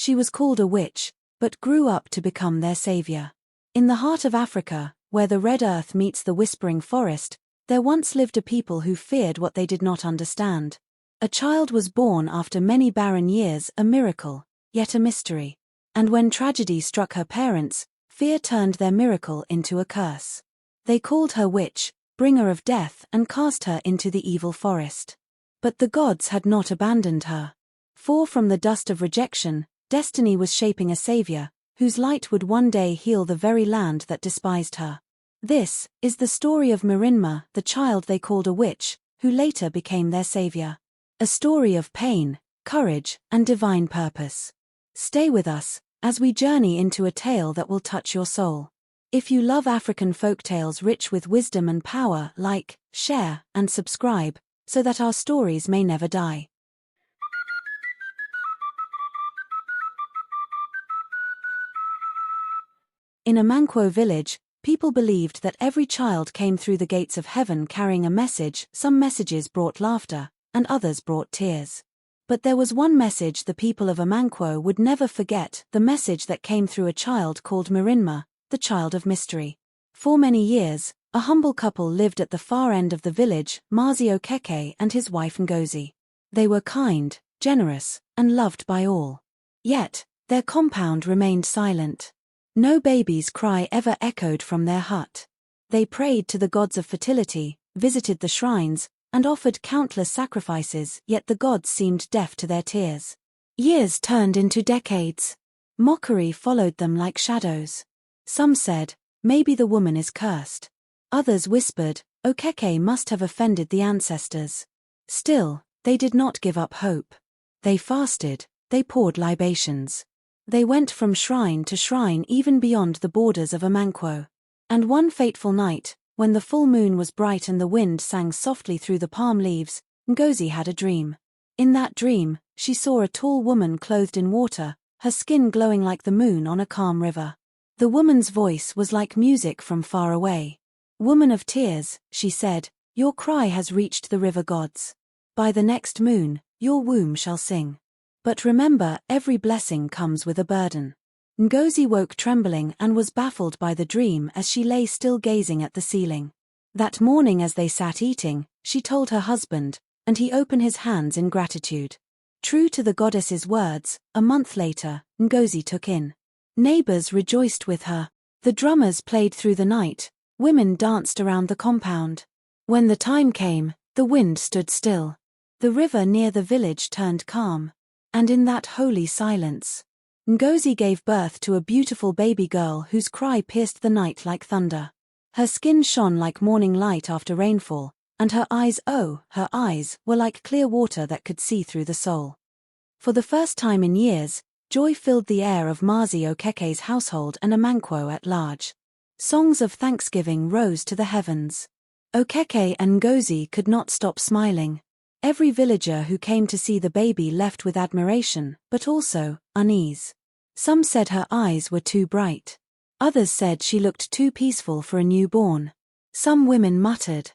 She was called a witch, but grew up to become their savior. In the heart of Africa, where the red earth meets the whispering forest, there once lived a people who feared what they did not understand. A child was born after many barren years, a miracle, yet a mystery. And when tragedy struck her parents, fear turned their miracle into a curse. They called her witch, bringer of death, and cast her into the evil forest. But the gods had not abandoned her. For from the dust of rejection, destiny was shaping a savior, whose light would one day heal the very land that despised her. This is the story of Minma, the child they called a witch, who later became their savior. A story of pain, courage, and divine purpose. Stay with us, as we journey into a tale that will touch your soul. If you love African folktales rich with wisdom and power, like, share, and subscribe, so that our stories may never die. In Amankwo village, people believed that every child came through the gates of heaven carrying a message. Some messages brought laughter, and others brought tears. But there was one message the people of Amankwo would never forget, the message that came through a child called Minma, the child of mystery. For many years, a humble couple lived at the far end of the village, Mazi Okeke and his wife Ngozi. They were kind, generous, and loved by all. Yet, their compound remained silent. No baby's cry ever echoed from their hut. They prayed to the gods of fertility, visited the shrines, and offered countless sacrifices, yet the gods seemed deaf to their tears. Years turned into decades. Mockery followed them like shadows. Some said, maybe the woman is cursed. Others whispered, Okeke must have offended the ancestors. Still, they did not give up hope. They fasted, they poured libations. They went from shrine to shrine even beyond the borders of Amankwo. And one fateful night, when the full moon was bright and the wind sang softly through the palm leaves, Ngozi had a dream. In that dream, she saw a tall woman clothed in water, her skin glowing like the moon on a calm river. The woman's voice was like music from far away. Woman of tears, she said, your cry has reached the river gods. By the next moon, your womb shall sing. But remember, every blessing comes with a burden. Ngozi woke trembling and was baffled by the dream as she lay still gazing at the ceiling. That morning as they sat eating, she told her husband, and he opened his hands in gratitude. True to the goddess's words, a month later, Ngozi took in. Neighbors rejoiced with her. The drummers played through the night. Women danced around the compound. When the time came, the wind stood still. The river near the village turned calm. And in that holy silence, Ngozi gave birth to a beautiful baby girl whose cry pierced the night like thunder. Her skin shone like morning light after rainfall, and her eyes, oh, her eyes, were like clear water that could see through the soul. For the first time in years, joy filled the air of Mazi Okeke's household and Amankwo at large. Songs of thanksgiving rose to the heavens. Okeke and Ngozi could not stop smiling. Every villager who came to see the baby left with admiration, but also unease. Some said her eyes were too bright. Others said she looked too peaceful for a newborn. Some women muttered,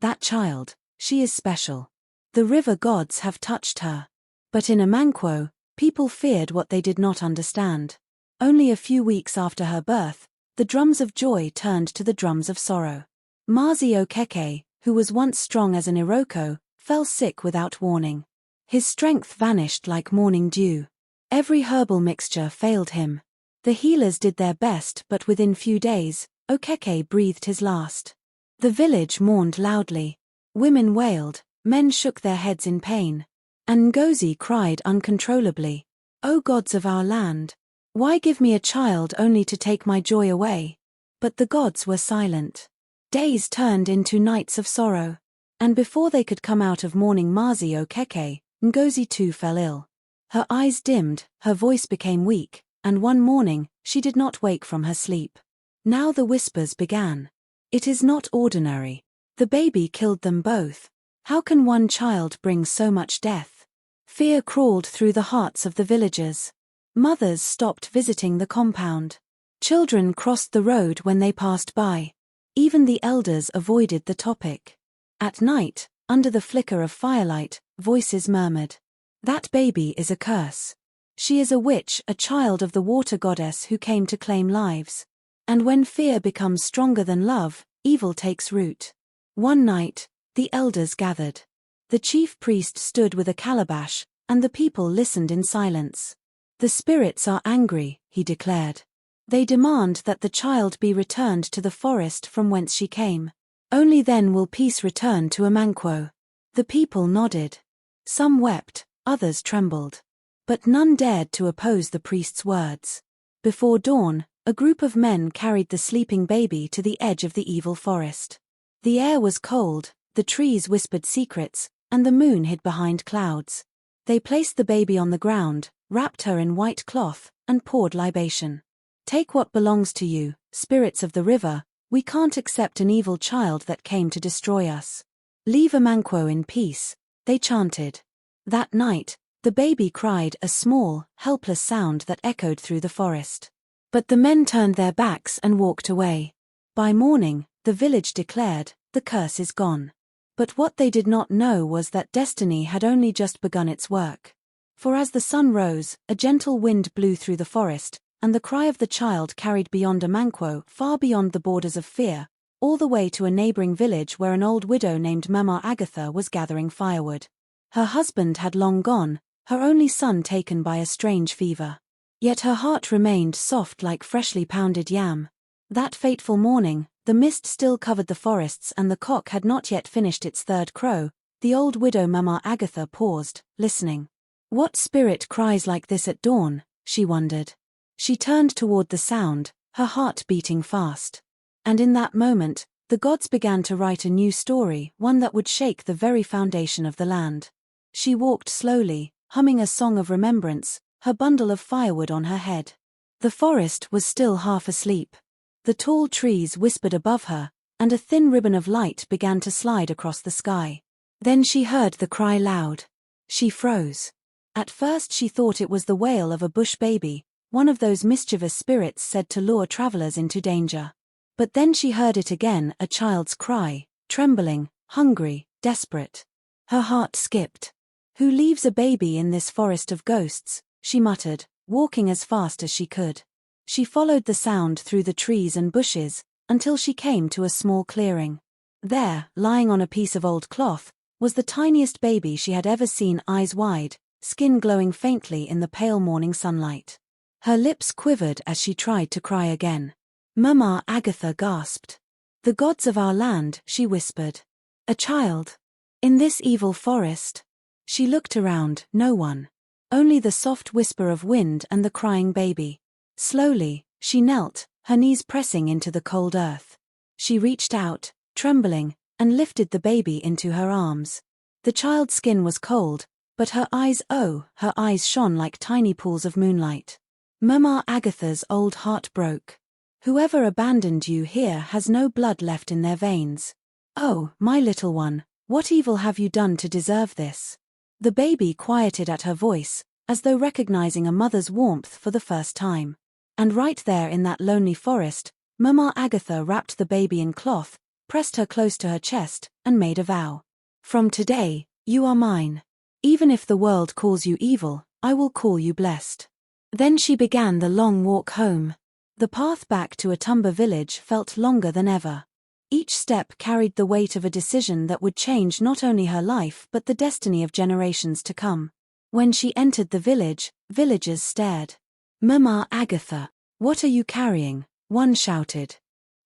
that child, she is special. The river gods have touched her. But in Amankwo, people feared what they did not understand. Only a few weeks after her birth, the drums of joy turned to the drums of sorrow. Mazi Okeke, who was once strong as an Iroko, fell sick without warning. His strength vanished like morning dew. Every herbal mixture failed him. The healers did their best, but within few days, Okeke breathed his last. The village mourned loudly. Women wailed, men shook their heads in pain. And Ngozi cried uncontrollably, O gods of our land, why give me a child only to take my joy away? But the gods were silent. Days turned into nights of sorrow. And before they could come out of mourning Mazi Okeke, Ngozi too fell ill. Her eyes dimmed, her voice became weak, and one morning, she did not wake from her sleep. Now the whispers began. It is not ordinary. The baby killed them both. How can one child bring so much death? Fear crawled through the hearts of the villagers. Mothers stopped visiting the compound. Children crossed the road when they passed by. Even the elders avoided the topic. At night, under the flicker of firelight, voices murmured, that baby is a curse. She is a witch, a child of the water goddess who came to claim lives. And when fear becomes stronger than love, evil takes root. One night, the elders gathered. The chief priest stood with a calabash, and the people listened in silence. The spirits are angry, he declared. They demand that the child be returned to the forest from whence she came. Only then will peace return to Amanquo. The people nodded. Some wept, others trembled. But none dared to oppose the priest's words. Before dawn, a group of men carried the sleeping baby to the edge of the evil forest. The air was cold, the trees whispered secrets, and the moon hid behind clouds. They placed the baby on the ground, wrapped her in white cloth, and poured libation. Take what belongs to you, spirits of the river, we can't accept an evil child that came to destroy us. Leave Amanquo in peace, they chanted. That night, the baby cried a small, helpless sound that echoed through the forest. But the men turned their backs and walked away. By morning, the village declared, the curse is gone. But what they did not know was that destiny had only just begun its work. For as the sun rose, a gentle wind blew through the forest, and the cry of the child carried beyond Amanquo, far beyond the borders of fear, all the way to a neighboring village where an old widow named Mama Agatha was gathering firewood. Her husband had long gone, her only son taken by a strange fever. Yet her heart remained soft like freshly pounded yam. That fateful morning, the mist still covered the forests and the cock had not yet finished its third crow. The old widow Mama Agatha paused, listening. What spirit cries like this at dawn, she wondered. She turned toward the sound, her heart beating fast. And in that moment, the gods began to write a new story, one that would shake the very foundation of the land. She walked slowly, humming a song of remembrance, her bundle of firewood on her head. The forest was still half asleep. The tall trees whispered above her, and a thin ribbon of light began to slide across the sky. Then she heard the cry loud. She froze. At first she thought it was the wail of a bush baby, one of those mischievous spirits said to lure travelers into danger. But then she heard it again, a child's cry, trembling, hungry, desperate. Her heart skipped. Who leaves a baby in this forest of ghosts, she muttered, walking as fast as she could. She followed the sound through the trees and bushes, until she came to a small clearing. There, lying on a piece of old cloth, was the tiniest baby she had ever seen, eyes wide, skin glowing faintly in the pale morning sunlight. Her lips quivered as she tried to cry again. Mama Agatha gasped. The gods of our land, she whispered. A child? In this evil forest? She looked around, no one. Only the soft whisper of wind and the crying baby. Slowly, she knelt, her knees pressing into the cold earth. She reached out, trembling, and lifted the baby into her arms. The child's skin was cold, but her eyes shone like tiny pools of moonlight. Mama Agatha's old heart broke. Whoever abandoned you here has no blood left in their veins. Oh, my little one, what evil have you done to deserve this? The baby quieted at her voice, as though recognizing a mother's warmth for the first time. And right there in that lonely forest, Mama Agatha wrapped the baby in cloth, pressed her close to her chest, and made a vow. From today, you are mine. Even if the world calls you evil, I will call you blessed. Then she began the long walk home. The path back to Atumba village felt longer than ever. Each step carried the weight of a decision that would change not only her life but the destiny of generations to come. When she entered the village, villagers stared. Mama Agatha, what are you carrying? One shouted.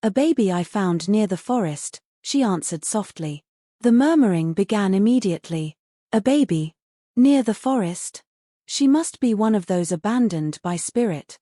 A baby I found near the forest, she answered softly. The murmuring began immediately. A baby? Near the forest? She must be one of those abandoned by spirit.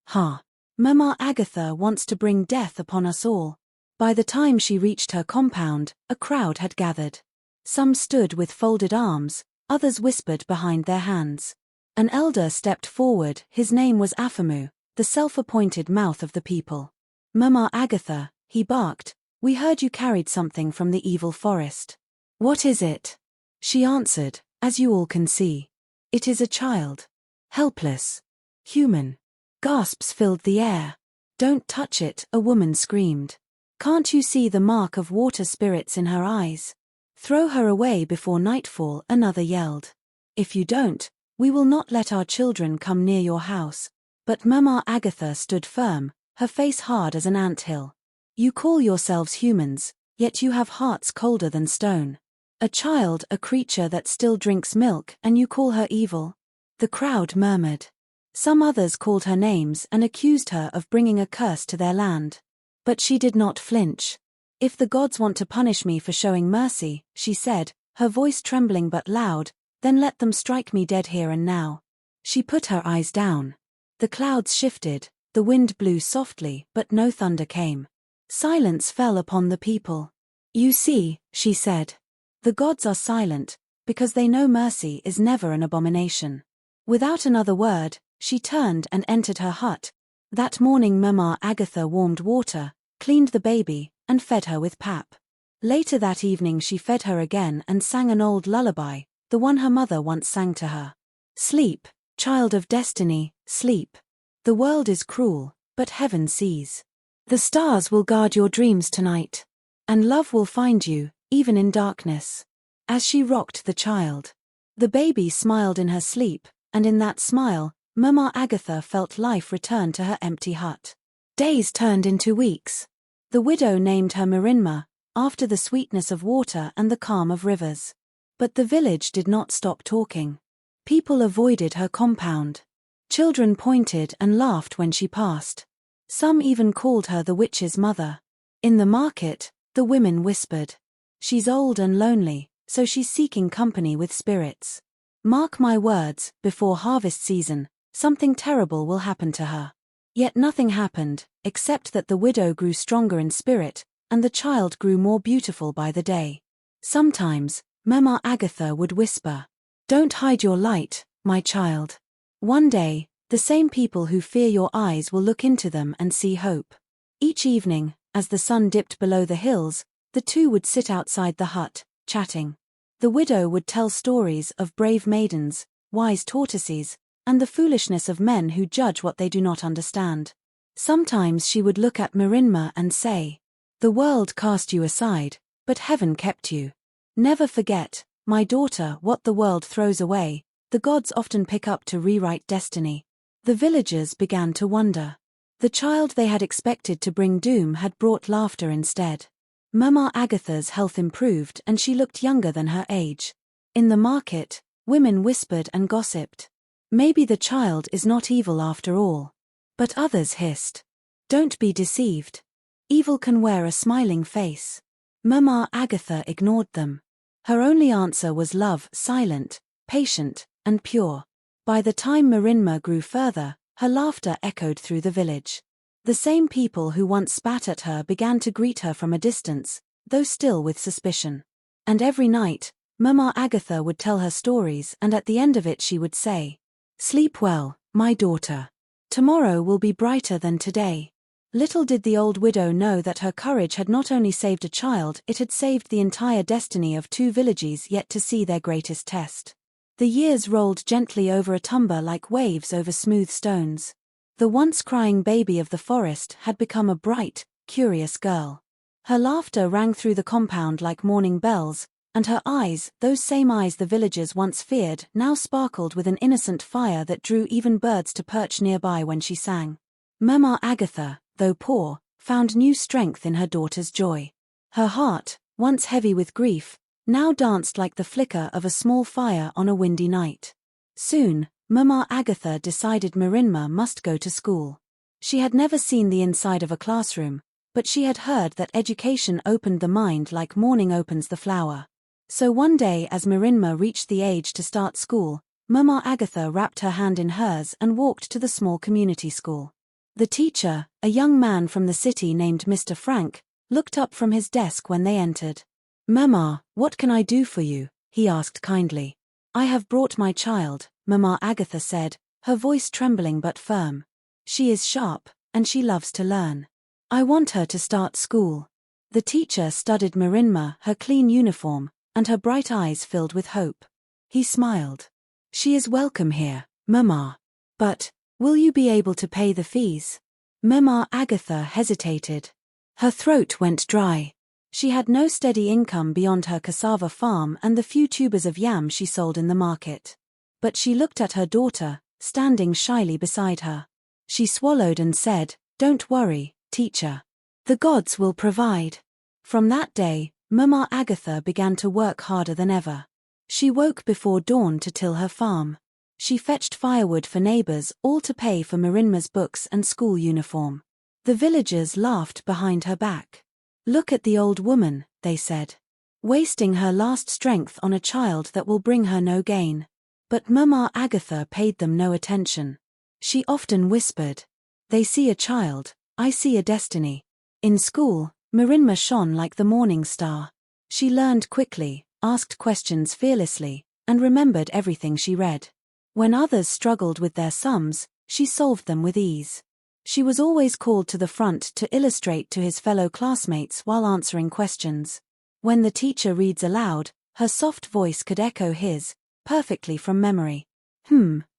Ha! Mama Agatha wants to bring death upon us all. By the time she reached her compound, a crowd had gathered. Some stood with folded arms, others whispered behind their hands. An elder stepped forward, his name was Afamu, the self-appointed mouth of the people. Mama Agatha, he barked, we heard you carried something from the evil forest. What is it? She answered, as you all can see. It is a child. Helpless. Human. Gasps filled the air. Don't touch it, a woman screamed. Can't you see the mark of water spirits in her eyes? Throw her away before nightfall, another yelled. If you don't, "We will not let our children come near your house." But Mama Agatha stood firm, her face hard as an anthill. "You call yourselves humans, yet you have hearts colder than stone. A child, a creature that still drinks milk, and you call her evil?" The crowd murmured. Some others called her names and accused her of bringing a curse to their land. But she did not flinch. "If the gods want to punish me for showing mercy," she said, her voice trembling but loud, "then let them strike me dead here and now." She put her eyes down. The clouds shifted, the wind blew softly, but no thunder came. Silence fell upon the people. "You see," she said, "the gods are silent, because they know mercy is never an abomination." Without another word, she turned and entered her hut. That morning Mama Agatha warmed water, cleaned the baby, and fed her with pap. Later that evening she fed her again and sang an old lullaby, the one her mother once sang to her. "Sleep, child of destiny, sleep. The world is cruel, but heaven sees. The stars will guard your dreams tonight. And love will find you, even in darkness." As she rocked the child, the baby smiled in her sleep, and in that smile, Mama Agatha felt life return to her empty hut. Days turned into weeks. The widow named her Minma, after the sweetness of water and the calm of rivers. But the village did not stop talking. People avoided her compound. Children pointed and laughed when she passed. Some even called her the witch's mother. In the market, the women whispered, "She's old and lonely, so she's seeking company with spirits. Mark my words, before harvest season, something terrible will happen to her." Yet nothing happened, except that the widow grew stronger in spirit, and the child grew more beautiful by the day. Sometimes, Mama Agatha would whisper, "Don't hide your light, my child. One day, the same people who fear your eyes will look into them and see hope." Each evening, as the sun dipped below the hills, the two would sit outside the hut, chatting. The widow would tell stories of brave maidens, wise tortoises, and the foolishness of men who judge what they do not understand. Sometimes she would look at Minma and say, "The world cast you aside, but heaven kept you. Never forget, my daughter, what the world throws away, the gods often pick up to rewrite destiny." The villagers began to wonder. The child they had expected to bring doom had brought laughter instead. Mama Agatha's health improved and she looked younger than her age. In the market, women whispered and gossiped. "Maybe the child is not evil after all." But others hissed, "Don't be deceived. Evil can wear a smiling face." Mama Agatha ignored them. Her only answer was love, silent, patient, and pure. By the time Minma grew further, her laughter echoed through the village. The same people who once spat at her began to greet her from a distance, though still with suspicion. And every night, Mama Agatha would tell her stories, and at the end of it she would say, "Sleep well, my daughter. Tomorrow will be brighter than today." Little did the old widow know that her courage had not only saved a child, it had saved the entire destiny of two villages yet to see their greatest test. The years rolled gently over a tumber like waves over smooth stones. The once crying baby of the forest had become a bright, curious girl. Her laughter rang through the compound like morning bells, and her eyes, those same eyes the villagers once feared, now sparkled with an innocent fire that drew even birds to perch nearby when she sang. Mama Agatha, though poor, found new strength in her daughter's joy. Her heart, once heavy with grief, now danced like the flicker of a small fire on a windy night. Soon, Mama Agatha decided Minma must go to school. She had never seen the inside of a classroom, but she had heard that education opened the mind like morning opens the flower. So one day as Minma reached the age to start school, Mama Agatha wrapped her hand in hers and walked to the small community school. The teacher, a young man from the city named Mr. Frank, looked up from his desk when they entered. "Mama, what can I do for you?" he asked kindly. "I have brought my child," Mama Agatha said, her voice trembling but firm. "She is sharp, and she loves to learn. I want her to start school." The teacher studied Minma, her clean uniform, and her bright eyes filled with hope. He smiled. "She is welcome here, Mama. But, will you be able to pay the fees?" Mama Agatha hesitated. Her throat went dry. She had no steady income beyond her cassava farm and the few tubers of yam she sold in the market. But she looked at her daughter, standing shyly beside her. She swallowed and said, "Don't worry, teacher. The gods will provide." From that day, Mama Agatha began to work harder than ever. She woke before dawn to till her farm. She fetched firewood for neighbors, all to pay for Minma's books and school uniform. The villagers laughed behind her back. "Look at the old woman," they said. "Wasting her last strength on a child that will bring her no gain." But Mama Agatha paid them no attention. She often whispered, "They see a child, I see a destiny." In school, Minma shone like the morning star. She learned quickly, asked questions fearlessly, and remembered everything she read. When others struggled with their sums, she solved them with ease. She was always called to the front to illustrate to his fellow classmates while answering questions. When the teacher reads aloud, her soft voice could echo his, perfectly from memory.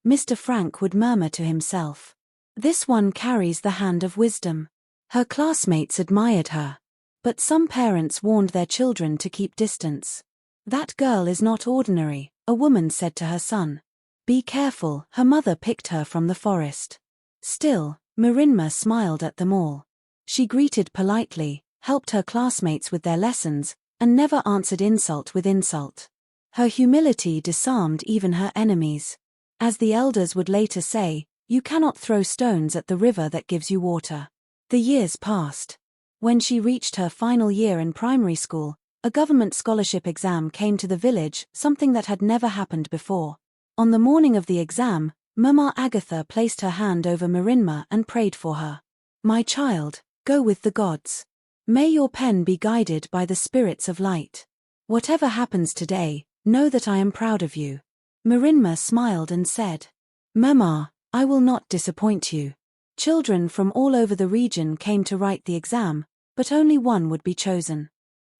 Mr. Frank would murmur to himself. "This one carries the hand of wisdom." Her classmates admired her. But some parents warned their children to keep distance. "That girl is not ordinary," a woman said to her son. "Be careful, her mother picked her from the forest." Still, Minma smiled at them all. She greeted politely, helped her classmates with their lessons, and never answered insult with insult. Her humility disarmed even her enemies. As the elders would later say, "You cannot throw stones at the river that gives you water." The years passed. When she reached her final year in primary school, a government scholarship exam came to the village, something that had never happened before. On the morning of the exam, Mama Agatha placed her hand over Minma and prayed for her. "My child, go with the gods. May your pen be guided by the spirits of light. Whatever happens today, know that I am proud of you." Minma smiled and said, "Mama, I will not disappoint you." Children from all over the region came to write the exam, but only one would be chosen.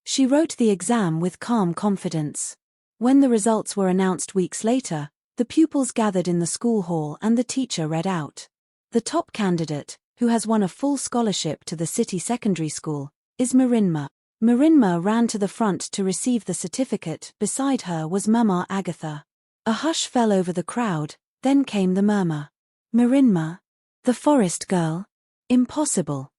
She wrote the exam with calm confidence. When the results were announced weeks later, the pupils gathered in the school hall and the teacher read out. "The top candidate, who has won a full scholarship to the city secondary school, is Minma." Minma ran to the front to receive the certificate. Beside her was Mama Agatha. A hush fell over the crowd, then came the murmur. "Minma? The forest girl? Impossible.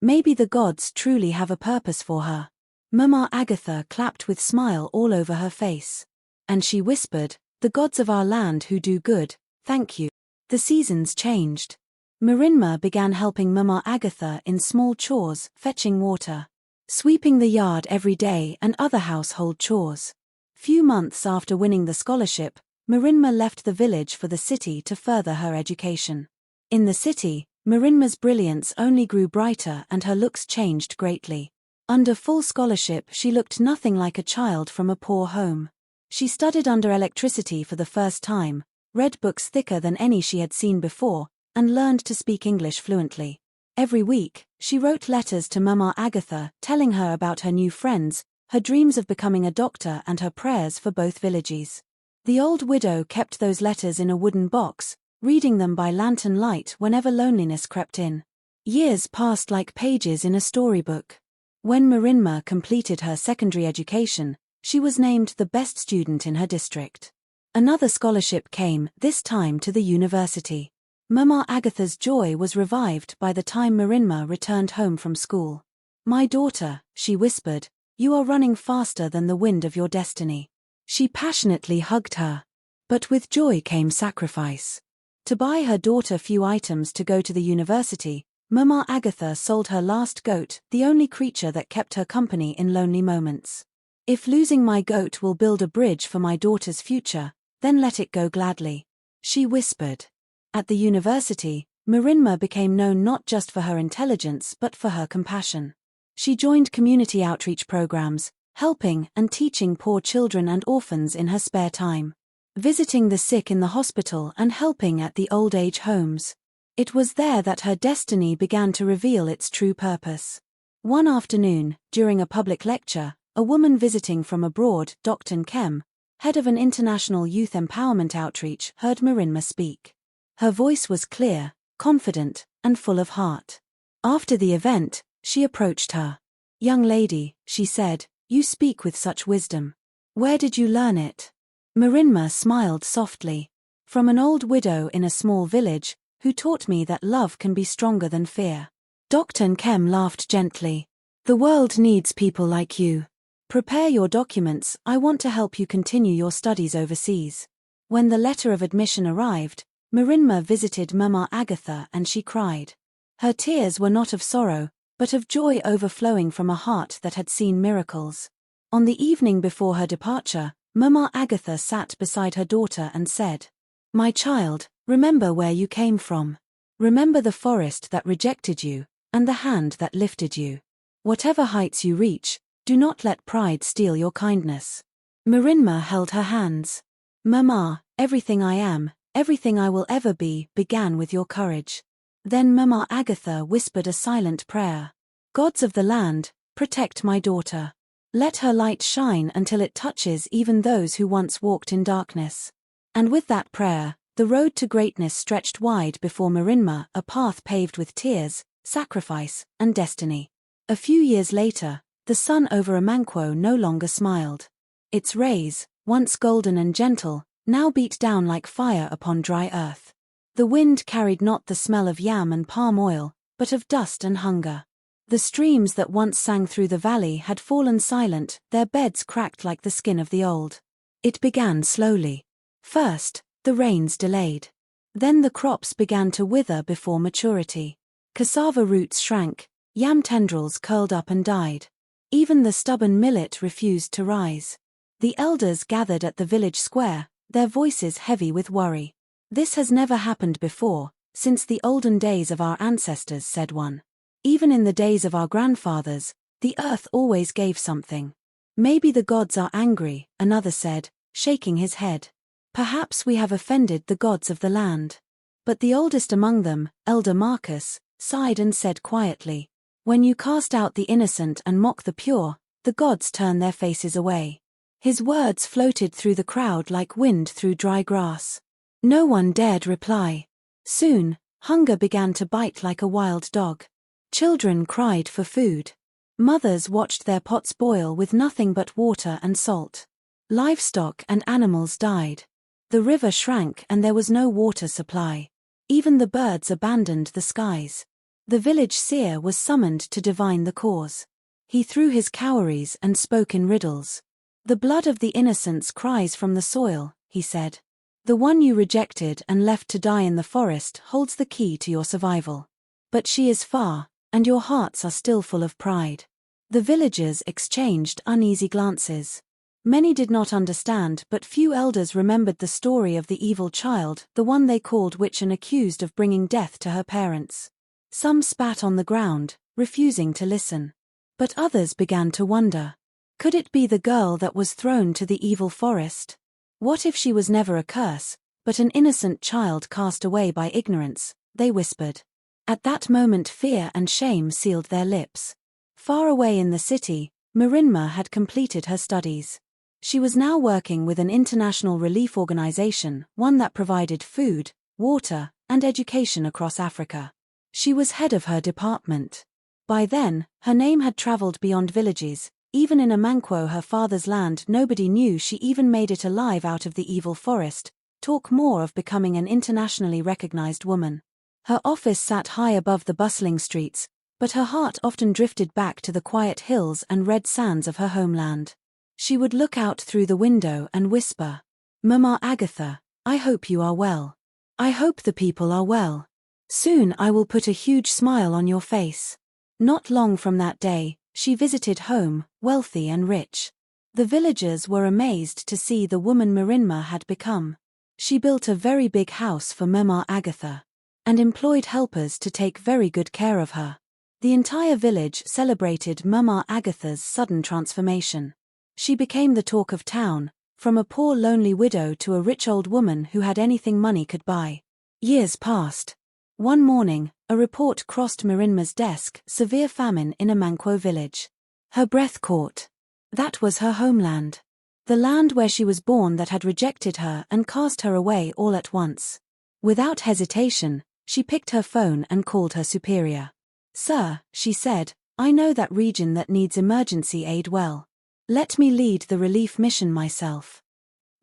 Maybe the gods truly have a purpose for her." Mama Agatha clapped with smile all over her face. And she whispered, "The gods of our land who do good, thank you." The seasons changed. Minma began helping Mama Agatha in small chores, fetching water, sweeping the yard every day, and other household chores. Few months after winning the scholarship, Minma left the village for the city to further her education. In the city, Minma's brilliance only grew brighter and her looks changed greatly. Under full scholarship, she looked nothing like a child from a poor home. She studied under electricity for the first time, read books thicker than any she had seen before, and learned to speak English fluently. Every week, she wrote letters to Mama Agatha, telling her about her new friends, her dreams of becoming a doctor, and her prayers for both villages. The old widow kept those letters in a wooden box, reading them by lantern light whenever loneliness crept in. Years passed like pages in a storybook. When Minma completed her secondary education, she was named the best student in her district. Another scholarship came, this time to the university. Mama Agatha's joy was revived by the time Minma returned home from school. "My daughter," she whispered, "you are running faster than the wind of your destiny." She passionately hugged her. But with joy came sacrifice. To buy her daughter few items to go to the university, Mama Agatha sold her last goat, the only creature that kept her company in lonely moments. "If losing my goat will build a bridge for my daughter's future, then let it go gladly," she whispered. At the university, Minma became known not just for her intelligence but for her compassion. She joined community outreach programs, helping and teaching poor children and orphans in her spare time, visiting the sick in the hospital and helping at the old age homes. It was there that her destiny began to reveal its true purpose. One afternoon, during a public lecture, a woman visiting from abroad, Dr. Kem, head of an international youth empowerment outreach, heard Minma speak. Her voice was clear, confident, and full of heart. After the event, she approached her. "Young lady," she said, "you speak with such wisdom. Where did you learn it?" Minma smiled softly. From an old widow in a small village, who taught me that love can be stronger than fear. Dr. Kem laughed gently. The world needs people like you. Prepare your documents, I want to help you continue your studies overseas. When the letter of admission arrived, Minma visited Mama Agatha and she cried. Her tears were not of sorrow, but of joy overflowing from a heart that had seen miracles. On the evening before her departure, Mama Agatha sat beside her daughter and said, My child, remember where you came from. Remember the forest that rejected you, and the hand that lifted you. Whatever heights you reach, do not let pride steal your kindness. Minma held her hands. Mama, everything I am, everything I will ever be, began with your courage. Then Mama Agatha whispered a silent prayer. Gods of the land, protect my daughter. Let her light shine until it touches even those who once walked in darkness. And with that prayer, the road to greatness stretched wide before Minma, a path paved with tears, sacrifice, and destiny. A few years later, the sun over Amanquo no longer smiled. Its rays, once golden and gentle, now beat down like fire upon dry earth. The wind carried not the smell of yam and palm oil, but of dust and hunger. The streams that once sang through the valley had fallen silent, their beds cracked like the skin of the old. It began slowly. First, the rains delayed. Then the crops began to wither before maturity. Cassava roots shrank, yam tendrils curled up and died. Even the stubborn millet refused to rise. The elders gathered at the village square, their voices heavy with worry. This has never happened before, since the olden days of our ancestors, said one. Even in the days of our grandfathers, the earth always gave something. Maybe the gods are angry, another said, shaking his head. Perhaps we have offended the gods of the land. But the oldest among them, Elder Marcus, sighed and said quietly, When you cast out the innocent and mock the pure, the gods turn their faces away. His words floated through the crowd like wind through dry grass. No one dared reply. Soon, hunger began to bite like a wild dog. Children cried for food. Mothers watched their pots boil with nothing but water and salt. Livestock and animals died. The river shrank and there was no water supply. Even the birds abandoned the skies. The village seer was summoned to divine the cause. He threw his cowries and spoke in riddles. The blood of the innocents cries from the soil, he said. The one you rejected and left to die in the forest holds the key to your survival. But she is far, and your hearts are still full of pride. The villagers exchanged uneasy glances. Many did not understand, but few elders remembered the story of the evil child, the one they called witch and accused of bringing death to her parents. Some spat on the ground, refusing to listen. But others began to wonder. Could it be the girl that was thrown to the evil forest? What if she was never a curse, but an innocent child cast away by ignorance, they whispered. At that moment fear and shame sealed their lips. Far away in the city, Minma had completed her studies. She was now working with an international relief organization, one that provided food, water, and education across Africa. She was head of her department. By then, her name had traveled beyond villages. Even in Amanquo, her father's land, nobody knew she even made it alive out of the evil forest. Talk more of becoming an internationally recognized woman. Her office sat high above the bustling streets, but her heart often drifted back to the quiet hills and red sands of her homeland. She would look out through the window and whisper, Mama Agatha, I hope you are well. I hope the people are well. Soon I will put a huge smile on your face. Not long from that day, she visited home, wealthy and rich. The villagers were amazed to see the woman Minma had become. She built a very big house for Mama Agatha, and employed helpers to take very good care of her. The entire village celebrated Mama Agatha's sudden transformation. She became the talk of town, from a poor lonely widow to a rich old woman who had anything money could buy. Years passed. One morning, a report crossed Minma's desk, severe famine in Amanquo village. Her breath caught. That was her homeland. The land where she was born that had rejected her and cast her away all at once. Without hesitation, she picked her phone and called her superior. Sir, she said, I know that region that needs emergency aid well. Let me lead the relief mission myself.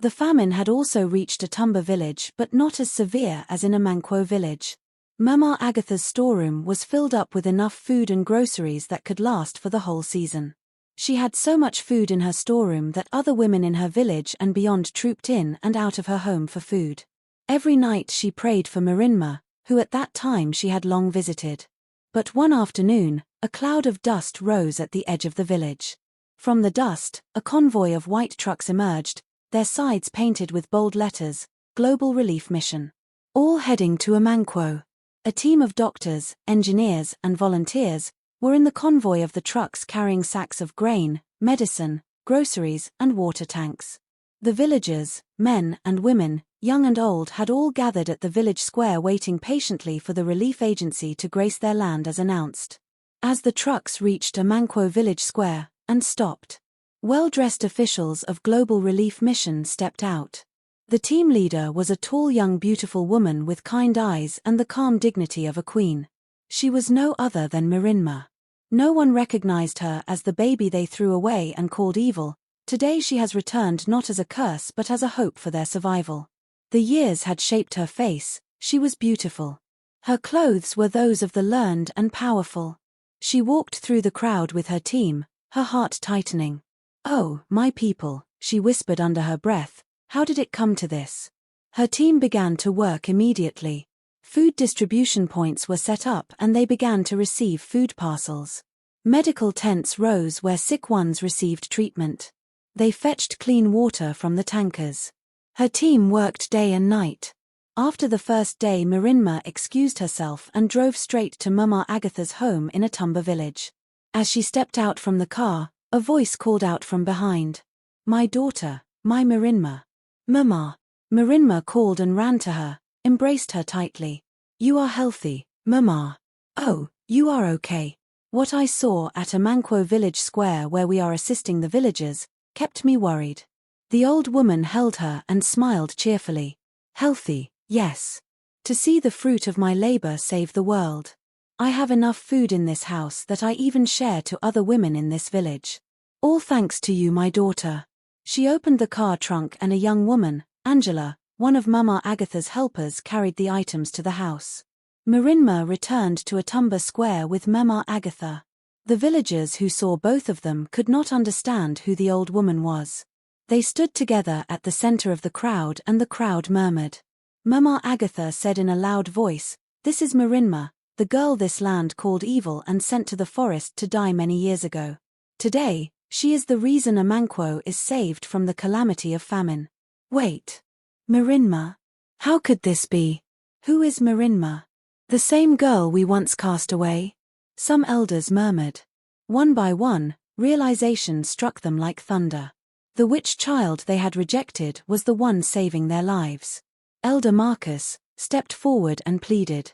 The famine had also reached Atumba village, but not as severe as in Amankwo village. Mama Agatha's storeroom was filled up with enough food and groceries that could last for the whole season. She had so much food in her storeroom that other women in her village and beyond trooped in and out of her home for food. Every night she prayed for Minma, who at that time she had long visited. But one afternoon, a cloud of dust rose at the edge of the village. From the dust, a convoy of white trucks emerged, their sides painted with bold letters, Global Relief Mission. All heading to Amankwo. A team of doctors, engineers, and volunteers were in the convoy of the trucks carrying sacks of grain, medicine, groceries, and water tanks. The villagers, men and women, young and old, had all gathered at the village square waiting patiently for the relief agency to grace their land as announced. As the trucks reached Amankwo village square and stopped, well-dressed officials of Global Relief Mission stepped out. The team leader was a tall young beautiful woman with kind eyes and the calm dignity of a queen. She was no other than Minma. No one recognized her as the baby they threw away and called evil. Today she has returned not as a curse but as a hope for their survival. The years had shaped her face, she was beautiful. Her clothes were those of the learned and powerful. She walked through the crowd with her team, her heart tightening. "Oh, my people," she whispered under her breath, "how did it come to this?" Her team began to work immediately. Food distribution points were set up and they began to receive food parcels. Medical tents rose where sick ones received treatment. They fetched clean water from the tankers. Her team worked day and night. After the first day, Minma excused herself and drove straight to Mama Agatha's home in Atumba village. As she stepped out from the car, a voice called out from behind. "My daughter, my Minma." "Mama." Minma called and ran to her, embraced her tightly. "You are healthy, Mama." "Oh, you are okay." "What I saw at Amankwo village square where we are assisting the villagers kept me worried." The old woman held her and smiled cheerfully. "Healthy, yes. To see the fruit of my labor save the world. I have enough food in this house that I even share to other women in this village. All thanks to you, my daughter." She opened the car trunk and a young woman, Angela, one of Mama Agatha's helpers, carried the items to the house. Minma returned to Atumba Square with Mama Agatha. The villagers who saw both of them could not understand who the old woman was. They stood together at the center of the crowd and the crowd murmured. Mama Agatha said in a loud voice, "This is Minma, the girl this land called evil and sent to the forest to die many years ago. Today, she is the reason Amankwo is saved from the calamity of famine." "Wait. Minma? How could this be? Who is Minma? The same girl we once cast away?" Some elders murmured. One by one, realization struck them like thunder. The witch child they had rejected was the one saving their lives. Elder Marcus stepped forward and pleaded.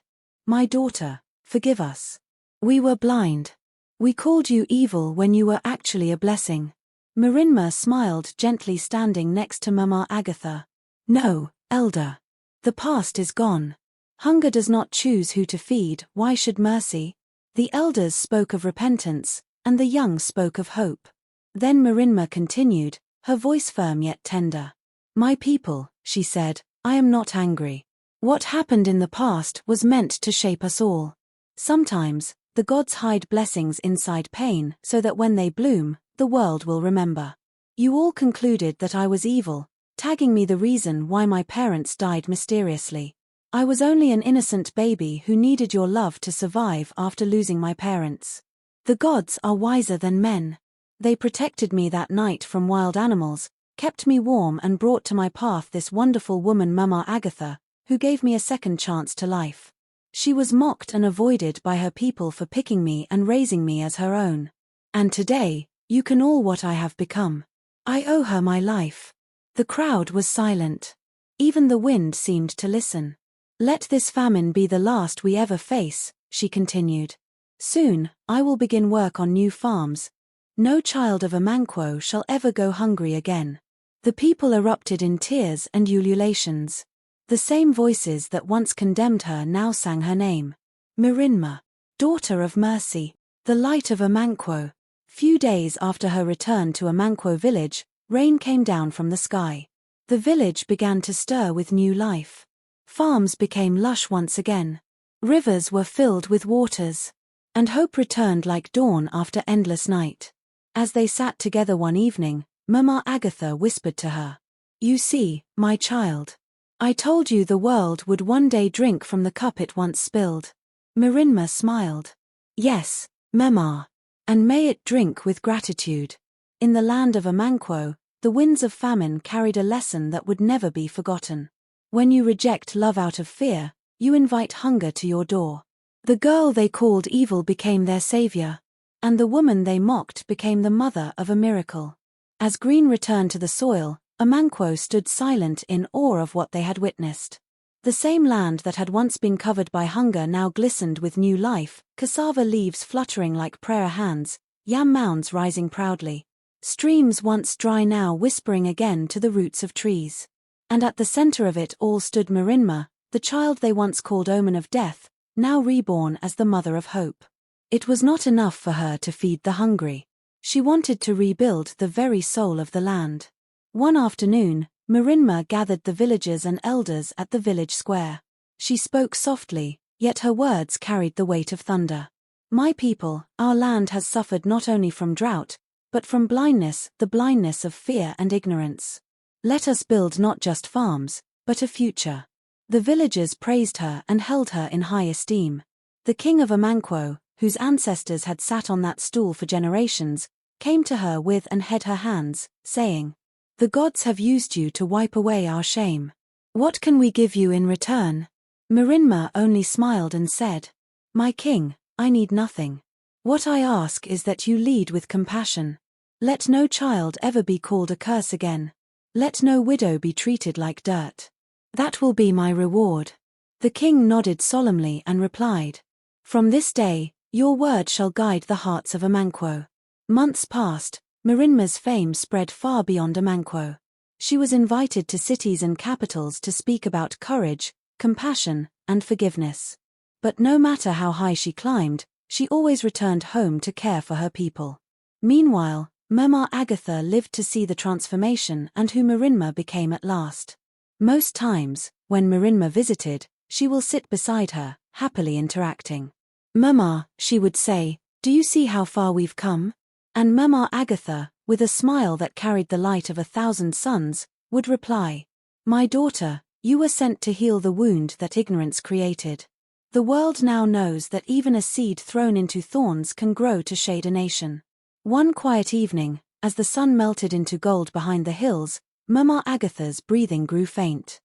"My daughter, forgive us. We were blind. We called you evil when you were actually a blessing." Minma smiled gently, standing next to Mama Agatha. "No, Elder. The past is gone. Hunger does not choose who to feed, why should mercy?" The elders spoke of repentance, and the young spoke of hope. Then Minma continued, her voice firm yet tender. "My people," she said, "I am not angry. What happened in the past was meant to shape us all. Sometimes, the gods hide blessings inside pain so that when they bloom, the world will remember. You all concluded that I was evil, tagging me the reason why my parents died mysteriously. I was only an innocent baby who needed your love to survive after losing my parents. The gods are wiser than men. They protected me that night from wild animals, kept me warm and brought to my path this wonderful woman Mama Agatha, who gave me a second chance to life. She was mocked and avoided by her people for picking me and raising me as her own. And today, you can all what I have become. I owe her my life." The crowd was silent. Even the wind seemed to listen. "Let this famine be the last we ever face," she continued. "Soon, I will begin work on new farms. No child of Amankwo shall ever go hungry again." The people erupted in tears and ululations. The same voices that once condemned her now sang her name. Minma, daughter of mercy, the light of Amankwo. Few days after her return to Amankwo village, rain came down from the sky. The village began to stir with new life. Farms became lush once again. Rivers were filled with waters. And hope returned like dawn after endless night. As they sat together one evening, Mama Agatha whispered to her, "You see, my child. I told you the world would one day drink from the cup it once spilled." Minma smiled. "Yes, Mama. And may it drink with gratitude." In the land of Amanquo, the winds of famine carried a lesson that would never be forgotten. When you reject love out of fear, you invite hunger to your door. The girl they called evil became their savior, and the woman they mocked became the mother of a miracle. As green returned to the soil, Amanquo stood silent in awe of what they had witnessed. The same land that had once been covered by hunger now glistened with new life, cassava leaves fluttering like prayer hands, yam mounds rising proudly. Streams once dry now whispering again to the roots of trees. And at the center of it all stood Minma, the child they once called omen of death, now reborn as the mother of hope. It was not enough for her to feed the hungry. She wanted to rebuild the very soul of the land. One afternoon, Minma gathered the villagers and elders at the village square. She spoke softly, yet her words carried the weight of thunder. "My people, our land has suffered not only from drought, but from blindness, the blindness of fear and ignorance. Let us build not just farms, but a future." The villagers praised her and held her in high esteem. The king of Amanquo, whose ancestors had sat on that stool for generations, came to her with and held her hands, saying, "The gods have used you to wipe away our shame. What can we give you in return?" Minma only smiled and said, "My king, I need nothing. What I ask is that you lead with compassion. Let no child ever be called a curse again. Let no widow be treated like dirt. That will be my reward." The king nodded solemnly and replied, "From this day, your word shall guide the hearts of Amanquo." Months passed. Minma's fame spread far beyond Amanquo. She was invited to cities and capitals to speak about courage, compassion, and forgiveness. But no matter how high she climbed, she always returned home to care for her people. Meanwhile, Mama Agatha lived to see the transformation and who Minma became at last. Most times, when Minma visited, she will sit beside her, happily interacting. "Mama," she would say, "do you see how far we've come?" And Mama Agatha, with a smile that carried the light of 1,000 suns, would reply, "My daughter, you were sent to heal the wound that ignorance created. The world now knows that even a seed thrown into thorns can grow to shade a nation." One quiet evening, as the sun melted into gold behind the hills, Mama Agatha's breathing grew faint.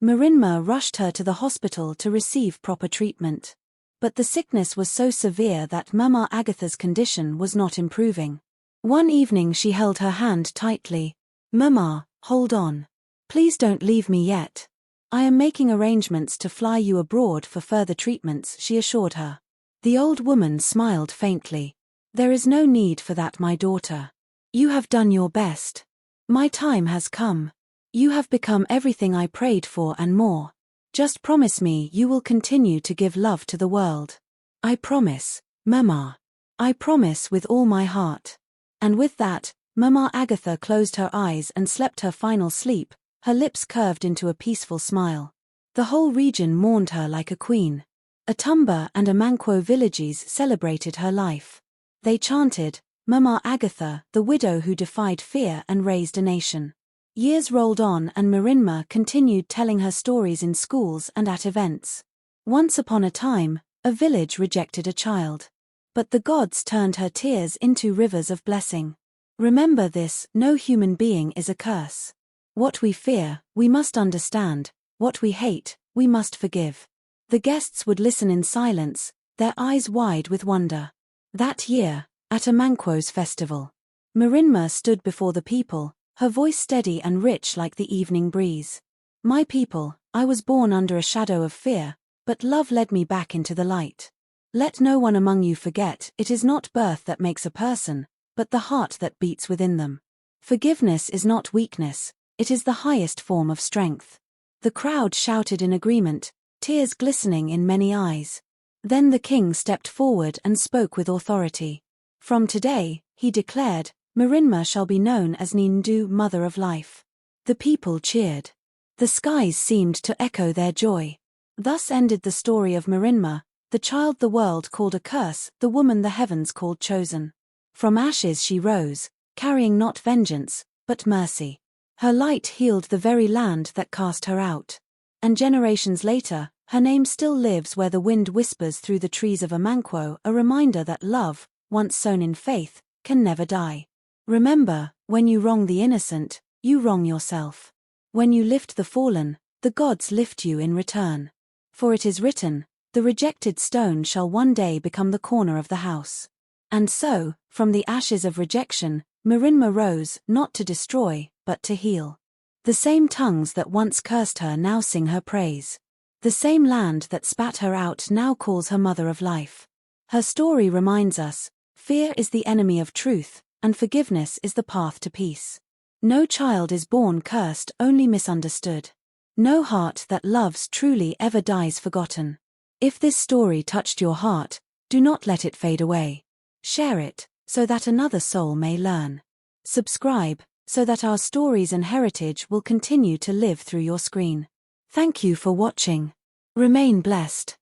Minma rushed her to the hospital to receive proper treatment. But the sickness was so severe that Mama Agatha's condition was not improving. One evening she held her hand tightly. "Mama, hold on. Please don't leave me yet. I am making arrangements to fly you abroad for further treatments," she assured her. The old woman smiled faintly. "There is no need for that, my daughter. You have done your best. My time has come. You have become everything I prayed for and more. Just promise me you will continue to give love to the world." "I promise, Mama. I promise with all my heart." And with that, Mama Agatha closed her eyes and slept her final sleep, her lips curved into a peaceful smile. The whole region mourned her like a queen. Atumba and Amanquo villages celebrated her life. They chanted, "Mama Agatha, the widow who defied fear and raised a nation." Years rolled on and Minma continued telling her stories in schools and at events. Once upon a time, a village rejected a child. But the gods turned her tears into rivers of blessing. Remember this, no human being is a curse. What we fear, we must understand. What we hate, we must forgive. The guests would listen in silence, their eyes wide with wonder. That year, at Amanquo's festival, Minma stood before the people, her voice steady and rich like the evening breeze. "My people, I was born under a shadow of fear, but love led me back into the light. Let no one among you forget, it is not birth that makes a person, but the heart that beats within them. Forgiveness is not weakness, it is the highest form of strength." The crowd shouted in agreement, tears glistening in many eyes. Then the king stepped forward and spoke with authority. "From today," he declared, "Minma shall be known as Nindu, Mother of Life. The people cheered. The skies seemed to echo their joy. Thus ended the story of Minma, the child the world called a curse, the woman the heavens called chosen. From ashes she rose, carrying not vengeance, but mercy. Her light healed the very land that cast her out. And generations later, her name still lives where the wind whispers through the trees of Amanquo, a reminder that love, once sown in faith, can never die. Remember, when you wrong the innocent, you wrong yourself. When you lift the fallen, the gods lift you in return. For it is written, the rejected stone shall one day become the corner of the house. And so, from the ashes of rejection, Minma rose, not to destroy, but to heal. The same tongues that once cursed her now sing her praise. The same land that spat her out now calls her mother of life. Her story reminds us, fear is the enemy of truth, and forgiveness is the path to peace. No child is born cursed, only misunderstood. No heart that loves truly ever dies forgotten. If this story touched your heart, do not let it fade away. Share it, so that another soul may learn. Subscribe, so that our stories and heritage will continue to live through your screen. Thank you for watching. Remain blessed.